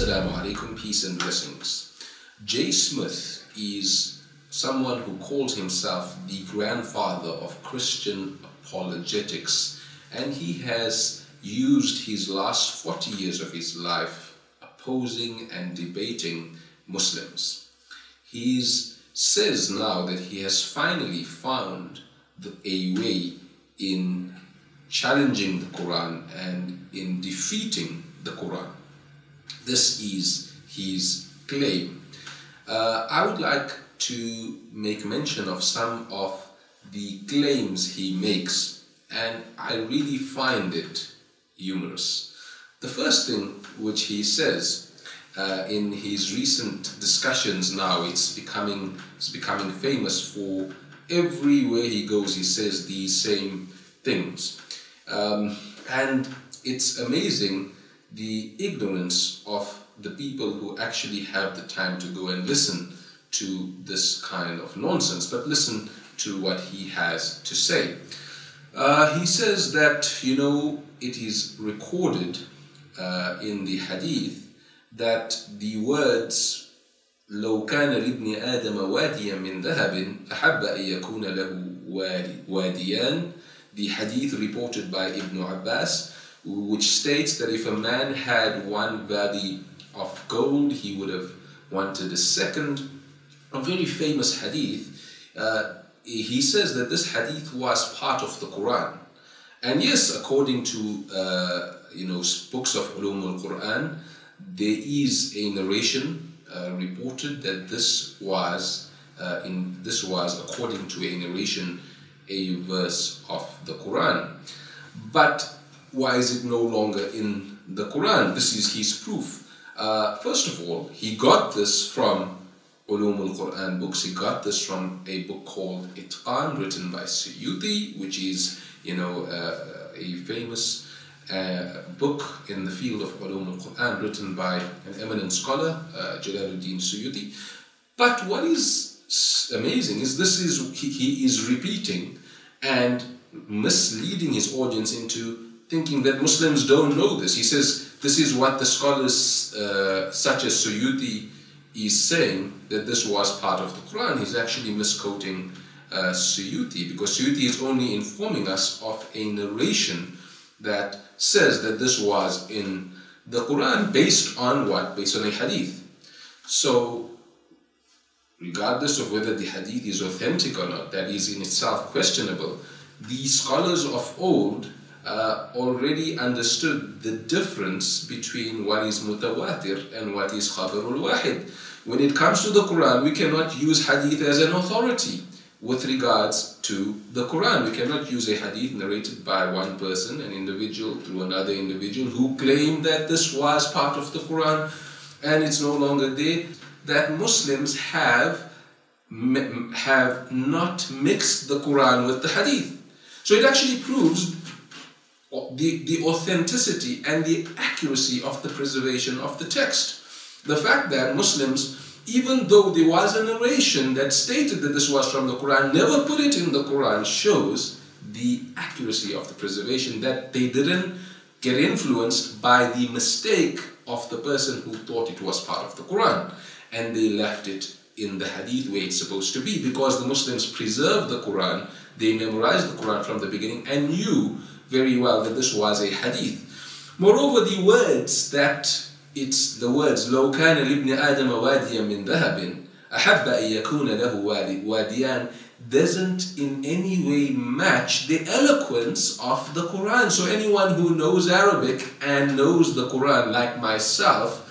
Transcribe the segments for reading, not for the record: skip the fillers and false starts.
Assalamu alaikum, peace and blessings. J. Smith is someone who calls himself the grandfather of Christian apologetics, and he has used his last 40 years of his life opposing and debating Muslims. He says now that he has finally found a way in challenging the Qur'an and in defeating the Qur'an. This is his claim. I would like to make mention of some of the claims he makes, and I really find it humorous. The first thing which he says in his recent discussions now, it's becoming famous for everywhere he goes, he says these same things. And it's amazing the ignorance of the people who actually have the time to go and listen to this kind of nonsense, but listen to what he has to say. He says that, it is recorded in the hadith that the words لو كان لابن آدم واديا من ذهب أحب أن يكون له واديان, the hadith reported by Ibn Abbas, which states that if a man had one valley of gold, he would have wanted a second. A very famous hadith. He says that this hadith was part of the Qur'an. And yes, according to books of Ulum al-Qur'an, there is a narration reported that this was according to a narration a verse of the Qur'an. But why is it no longer in the Qur'an? This is his proof. First of all, he got this from Ulum al-Qur'an books. He got this from a book called Itqan, written by Suyuti, which is, a famous book in the field of Ulum al-Qur'an, written by an eminent scholar, Jalaluddin Suyuti. But what is amazing is he is repeating and misleading his audience into thinking that Muslims don't know this. He says this is what the scholars such as Suyuti is saying, that this was part of the Quran. He's actually misquoting Suyuti, because Suyuti is only informing us of a narration that says that this was in the Quran based on what? Based on a hadith. So regardless of whether the hadith is authentic or not, that is in itself questionable, the scholars of old already understood the difference between what is mutawatir and what is khabarul wahid. When it comes to the Quran, we cannot use hadith as an authority with regards to the Quran. We cannot use a hadith narrated by one person, an individual, through another individual who claimed that this was part of the Quran and it's no longer there. That Muslims have not mixed the Quran with the hadith. So it actually proves the authenticity and the accuracy of the preservation of the text. The fact that Muslims, even though there was a narration that stated that this was from the Quran, never put it in the Quran, shows the accuracy of the preservation, that they didn't get influenced by the mistake of the person who thought it was part of the Quran, and they left it in the hadith where it's supposed to be, because the Muslims preserved the Quran, they memorized the Quran from the beginning and knew very well that this was a hadith. Moreover, the words لو كان لابن آدم واديا من ذهب أحب أن يكون له واديان doesn't in any way match the eloquence of the Quran. So anyone who knows Arabic and knows the Quran, like myself,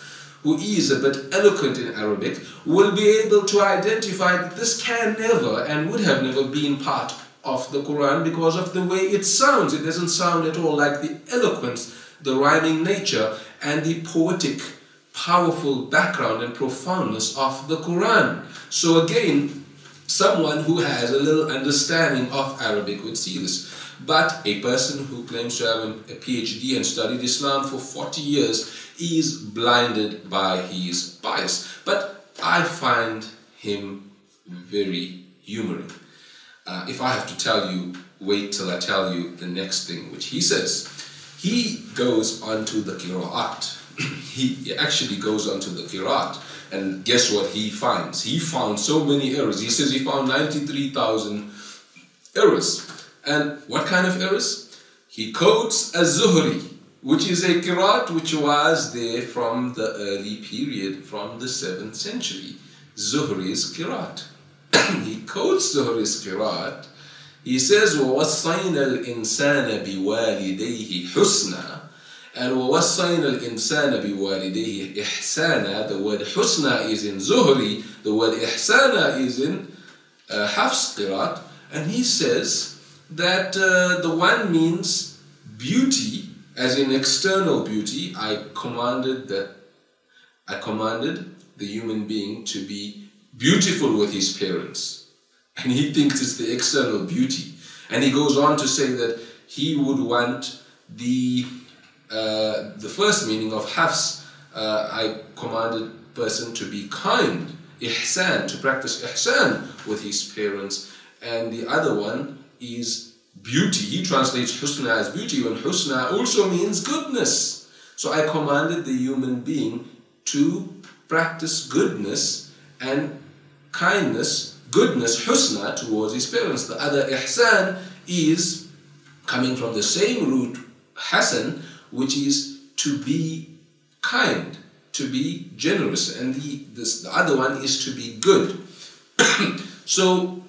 who is a bit eloquent in Arabic, will be able to identify that this can never and would have never been part of the Quran because of the way it sounds. It doesn't sound at all like the eloquence, the rhyming nature, and the poetic, powerful background and profoundness of the Quran. So again, someone who has a little understanding of Arabic would see this. But a person who claims to have a PhD and studied Islam for 40 years is blinded by his bias. But I find him very humoring. If I have to tell you, wait till I tell you the next thing which he says. He goes on to the qira'at. he actually goes on to the Qiraat, and guess what he finds? He found so many errors. He says he found 93,000 errors. And what kind of errors? He quotes Az-Zuhri, which is a Qiraat which was there from the early period, from the 7th century. Zuhri's Qiraat. He quotes Zuhri's Qiraat. He says, وَوَصَّيْنَا الْإِنسَانَ بِوَالِدَيْهِ حُسْنًا, and وَوَصَّيْنَا الْإِنسَانَ بِوَالِدَيْهِ إِحْسَانًا. The word Husna is in Zuhri, the word Ihsana is in Hafs Qiraat, and he says that the one means beauty, as in external beauty. I commanded the human being to be beautiful with his parents, and he thinks it's the external beauty. And he goes on to say that he would want the first meaning of Hafs, I commanded person to be kind, ihsan, to practice ihsan with his parents, and the other one is beauty. He translates husna as beauty, when husna also means goodness. So I commanded the human being to practice goodness and kindness, goodness, husna, towards his parents. The other ihsan is coming from the same root, hasan, which is to be kind, to be generous, and the other one is to be good. So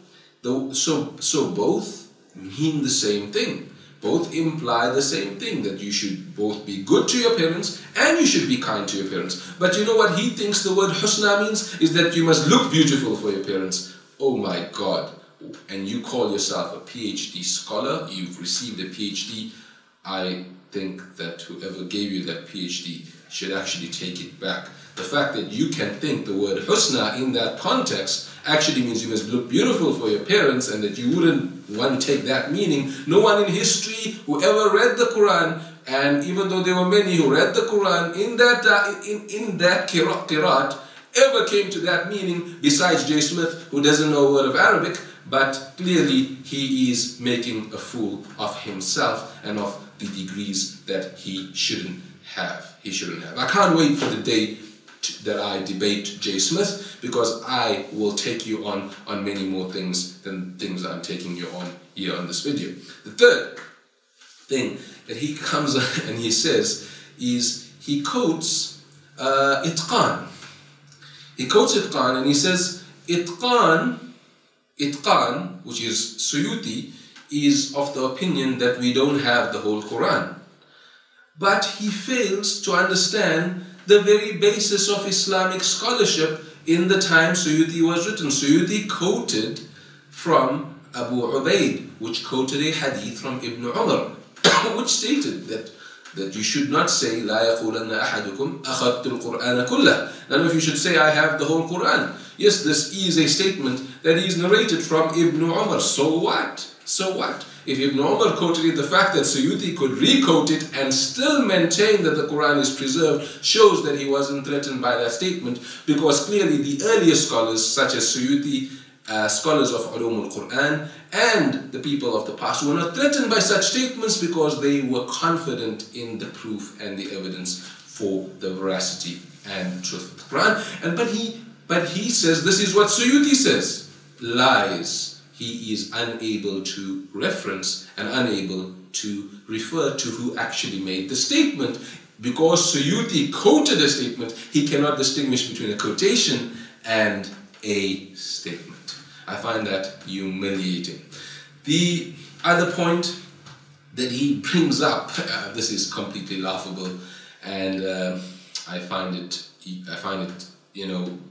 both mean the same thing. Both imply the same thing, that you should both be good to your parents and you should be kind to your parents. But you know what he thinks the word husna means? Is that you must look beautiful for your parents. Oh my God. And you call yourself a PhD scholar, you've received a PhD. I think that whoever gave you that PhD should actually take it back. The fact that you can think the word husna in that context actually means you must look beautiful for your parents, and that you wouldn't want to take that meaning. No one in history who ever read the Qur'an, and even though there were many who read the Qur'an in that Qiraat, ever came to that meaning besides J. Smith, who doesn't know a word of Arabic, but clearly he is making a fool of himself and of the degrees that he shouldn't have. I can't wait for the day that I debate J. Smith, because I will take you on many more things than things I'm taking you on here on this video. The third thing that he comes and he says is he quotes Itqan. He quotes Itqan and he says Itqan, which is Suyuti, is of the opinion that we don't have the whole Quran. But he fails to understand the very basis of Islamic scholarship in the time Suyuti was written. Suyuti quoted from Abu Ubaid, which quoted a hadith from Ibn Umar, which stated that you should not say لا يقولن أحدكم أخذت القرآن كله. None of you should say I have the whole Quran. Yes, this is a statement that is narrated from Ibn Umar. So what? So what? If Ibn Umar quoted it, the fact that Suyuti could re-quote it and still maintain that the Quran is preserved shows that he wasn't threatened by that statement, because clearly the earlier scholars, such as Suyuti, scholars of Ulum al-Quran, and the people of the past were not threatened by such statements because they were confident in the proof and the evidence for the veracity and truth of the Quran. But he says this is what Suyuti says. Lies. He is unable to reference and unable to refer to who actually made the statement. Because Suyuti quoted a statement, he cannot distinguish between a quotation and a statement. I find that humiliating. The other point that he brings up, this is completely laughable, and I find it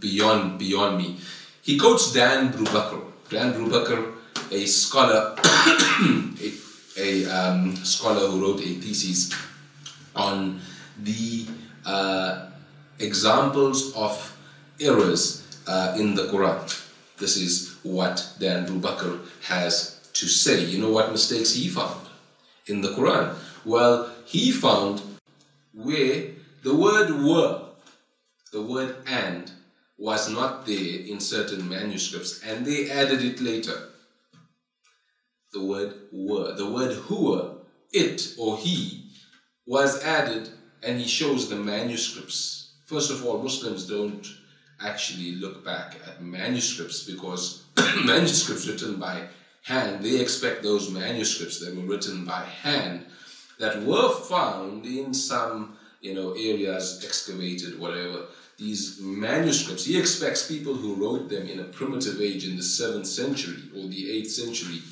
beyond me. He quotes Dan Bakr. Dan Bakr, a scholar, a scholar who wrote a thesis on the examples of errors in the Quran. This is what Dan Bakr has to say. You know what mistakes he found in the Quran? Well, he found where the word were, the word and, was not there in certain manuscripts, and they added it later. The word were, the word huwa, it or he, was added and he shows the manuscripts. First of all, Muslims don't actually look back at manuscripts because manuscripts written by hand, they expect those manuscripts that were written by hand that were found in some, areas excavated, whatever. These manuscripts, he expects people who wrote them in a primitive age in the 7th century or the 8th century.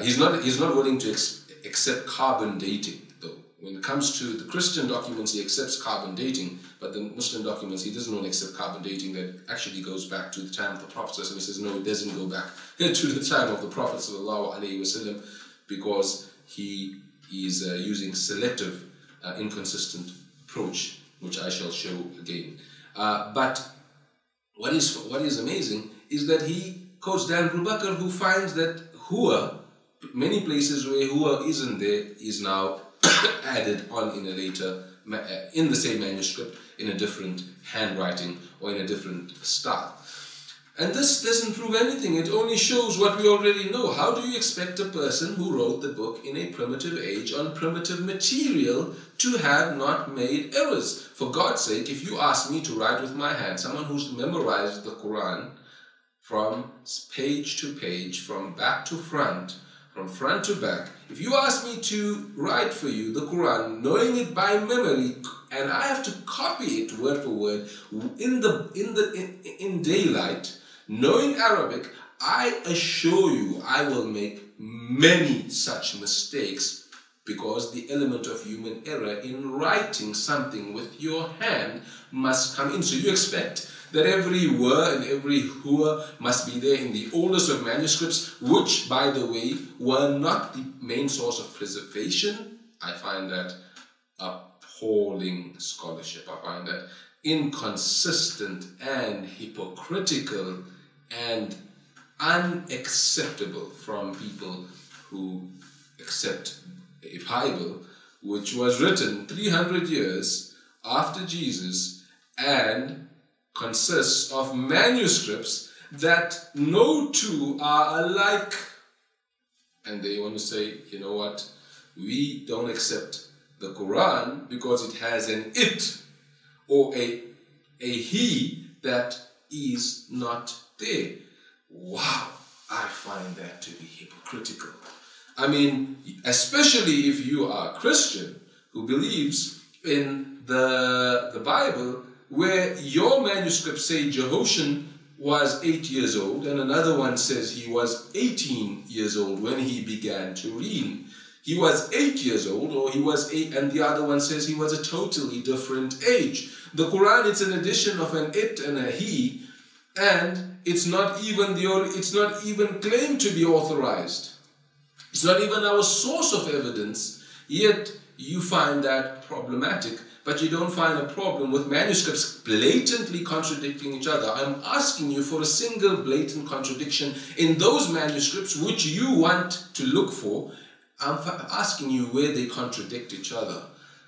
He's not willing to accept carbon dating, though. When it comes to the Christian documents, he accepts carbon dating, but the Muslim documents, he doesn't want to accept carbon dating that actually goes back to the time of the Prophet. And he says, no, it doesn't go back to the time of the Prophet ﷺ, because he is using selective, inconsistent approach, which I shall show again. But what is amazing is that he quotes Bakr Akoo, who finds that Hua, many places where Hua isn't there, is now added on in a later, in the same manuscript, in a different handwriting or in a different style. And this doesn't prove anything. It only shows what we already know. How do you expect a person who wrote the book in a primitive age on primitive material to have not made errors? For God's sake, if you ask me to write with my hand, someone who's memorized the Qur'an from page to page, from back to front, from front to back, if you ask me to write for you the Qur'an, knowing it by memory, and I have to copy it word for word in daylight, knowing Arabic, I assure you I will make many such mistakes, because the element of human error in writing something with your hand must come in. So you expect that every word and every hua must be there in the oldest of manuscripts, which, by the way, were not the main source of preservation. I find that appalling scholarship. I find that inconsistent and hypocritical and unacceptable from people who accept a Bible which was written 300 years after Jesus and consists of manuscripts that no two are alike. And they want to say, you know what, we don't accept the Quran because it has an it or a he that is not there. Wow, I find that to be hypocritical. I mean, especially if you are a Christian who believes in the Bible, where your manuscripts say Jehoshaphat was 8 years old and another one says he was 18 years old when he began to reign. He was 8 years old, or he was 8, and the other one says he was a totally different age. The Quran, it's an addition of an it and a he, and it's not even claimed to be authorized. It's not even our source of evidence, yet you find that problematic, but you don't find a problem with manuscripts blatantly contradicting each other. I'm asking you for a single blatant contradiction in those manuscripts which you want to look for. I'm asking you where they contradict each other.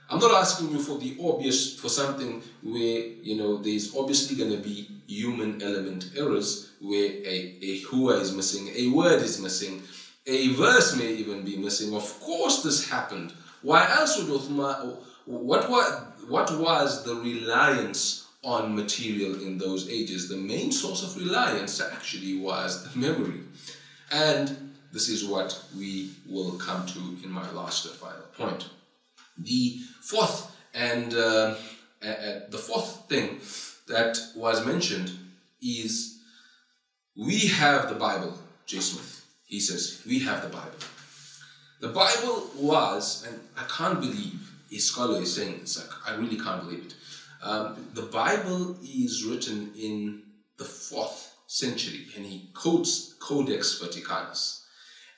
I'm not asking you for the obvious, for something where, there's obviously going to be human element errors, where a hua is missing, a word is missing, a verse may even be missing. Of course this happened. Why else would Uthman, what was the reliance on material in those ages? The main source of reliance actually was the memory. And this is what we will come to in my last and final point. The fourth thing that was mentioned is we have the Bible. J. Smith, he says, we have the Bible. The Bible was, and I can't believe a scholar is saying this, I really can't believe it. The Bible is written in the 4th century, and he quotes Codex Vaticanus.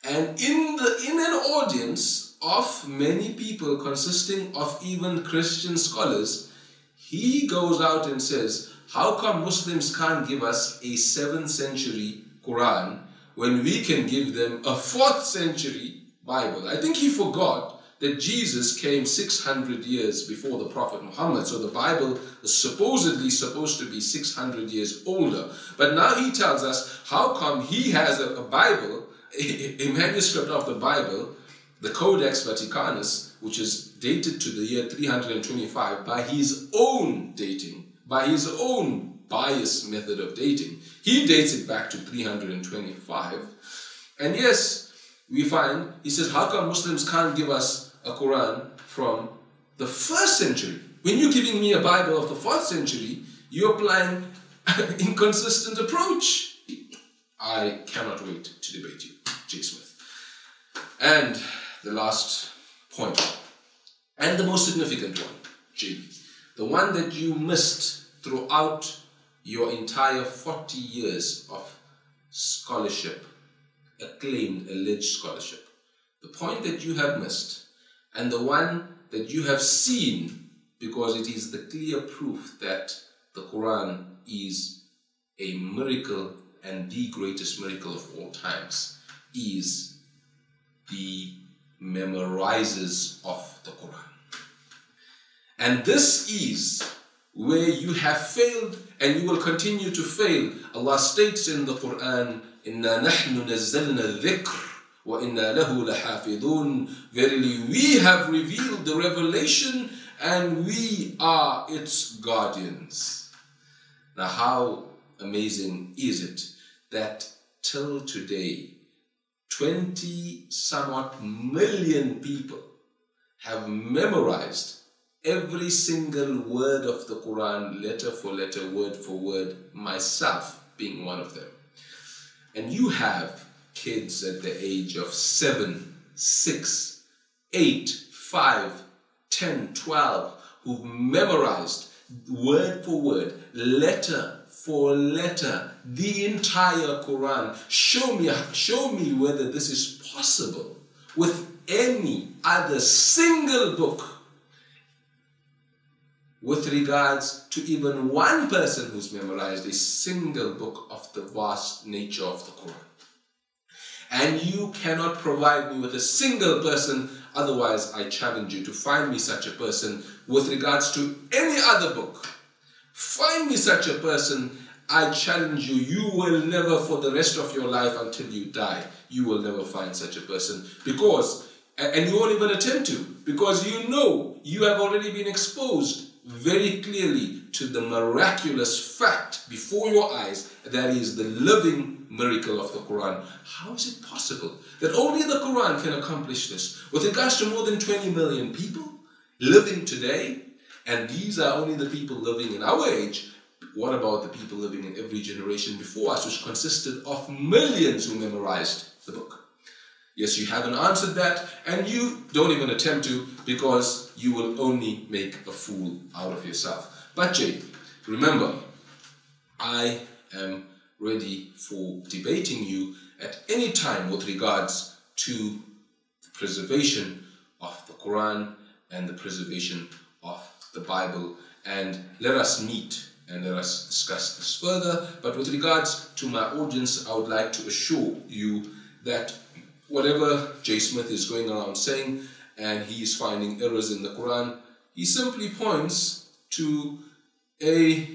And in an audience of many people consisting of even Christian scholars, he goes out and says, how come Muslims can't give us a 7th century Quran when we can give them a 4th century Bible? I think he forgot that Jesus came 600 years before the Prophet Muhammad, so the Bible is supposedly supposed to be 600 years older. But now he tells us how come he has a Bible, a manuscript of the Bible, the Codex Vaticanus, which is dated to the year 325 by his own dating, by his own biased method of dating. He dates it back to 325. And yes, we find, he says, how come Muslims can't give us a Quran from the 1st century? When you're giving me a Bible of the 4th century, you're applying an inconsistent approach. I cannot wait to debate you, J. Smith. And the last point, and the most significant one, J, the one that you missed throughout your entire 40 years of scholarship, acclaimed, alleged scholarship. The point that you have missed, and the one that you have seen, because it is the clear proof that the Quran is a miracle and the greatest miracle of all times, is the memorizers of the Quran. And this is where you have failed and you will continue to fail. Allah states in the Quran, إِنَّا نَحْنُ نَزَّلْنَا الذِّكْرَ وَإِنَّا لَهُ لَحَافِظُونَ. Verily we have revealed the revelation and we are its guardians. Now how amazing is it that till today 20 somewhat million people have memorized every single word of the Quran, letter for letter, word for word, myself being one of them. And you have kids at the age of 7, 6, 8, 5, 10, 12 who've memorized word for word, letter for letter, the entire Quran. Show me whether this is possible with any other single book with regards to even one person who's memorized a single book of the vast nature of the Quran. And you cannot provide me with a single person, otherwise I challenge you to find me such a person with regards to any other book. Find me such a person, I challenge you, you will never, for the rest of your life until you die, you will never find such a person. Because, and you won't even attempt to, because you know you have already been exposed very clearly to the miraculous fact before your eyes, that is the living miracle of the Quran. How is it possible that only the Quran can accomplish this with regards to more than 20 million people living today? And these are only the people living in our age. What about the people living in every generation before us, which consisted of millions who memorized the book? Yes, you haven't answered that, and you don't even attempt to, because you will only make a fool out of yourself. But Jay, remember, I am ready for debating you at any time with regards to the preservation of the Quran and the preservation of the Bible. And let us meet and let us discuss this further. But with regards to my audience, I would like to assure you that whatever J. Smith is going around saying, and he is finding errors in the Quran, he simply points to a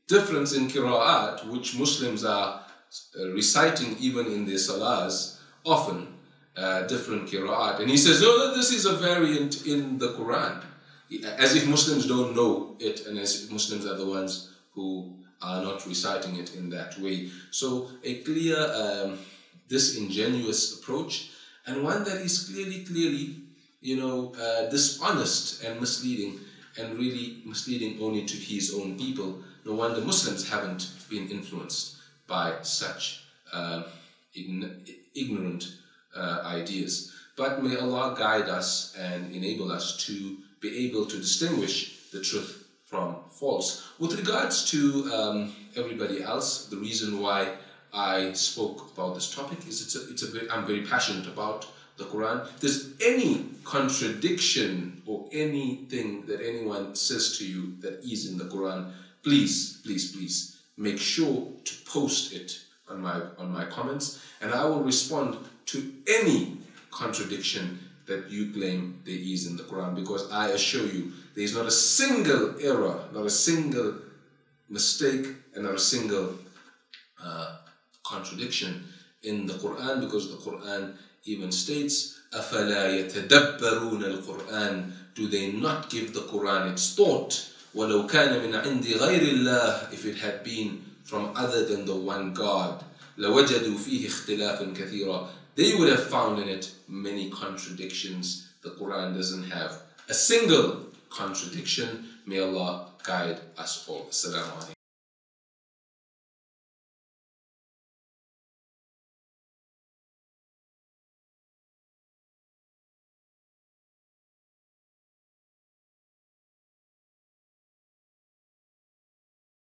difference in qira'at, which Muslims are reciting even in their salahs, often different qira'at. And he says, no, this is a variant in the Quran, as if Muslims don't know it, and as if Muslims are the ones who are not reciting it in that way. So a clear disingenuous approach, and one that is clearly, dishonest and misleading, and really misleading only to his own people. No wonder Muslims haven't been influenced by such ignorant ideas. But may Allah guide us and enable us to be able to distinguish the truth from false. With regards to everybody else, the reason why I spoke about this topic is I'm very passionate about the Quran. If there's any contradiction or anything that anyone says to you that is in the Quran, please make sure to post it on my comments, and I will respond to any contradiction that you claim there is in the Quran, because I assure you there is not a single error, not a single mistake, and not a single contradiction in the Qur'an, because the Qur'an even states, أَفَلَا يَتَدَبَّرُونَ الْقُرْآنَ, do they not give the Qur'an its thought? وَلَوْ كَانَ مِنْ عِنْدِ غَيْرِ اللَّهِ, if it had been from other than the one God, لَوَجَدُوا فِيهِ اخْتِلَافًا كَثِيرًا, they would have found in it many contradictions. The Qur'an doesn't have a single contradiction. May Allah guide us all. Assalamu alaikum.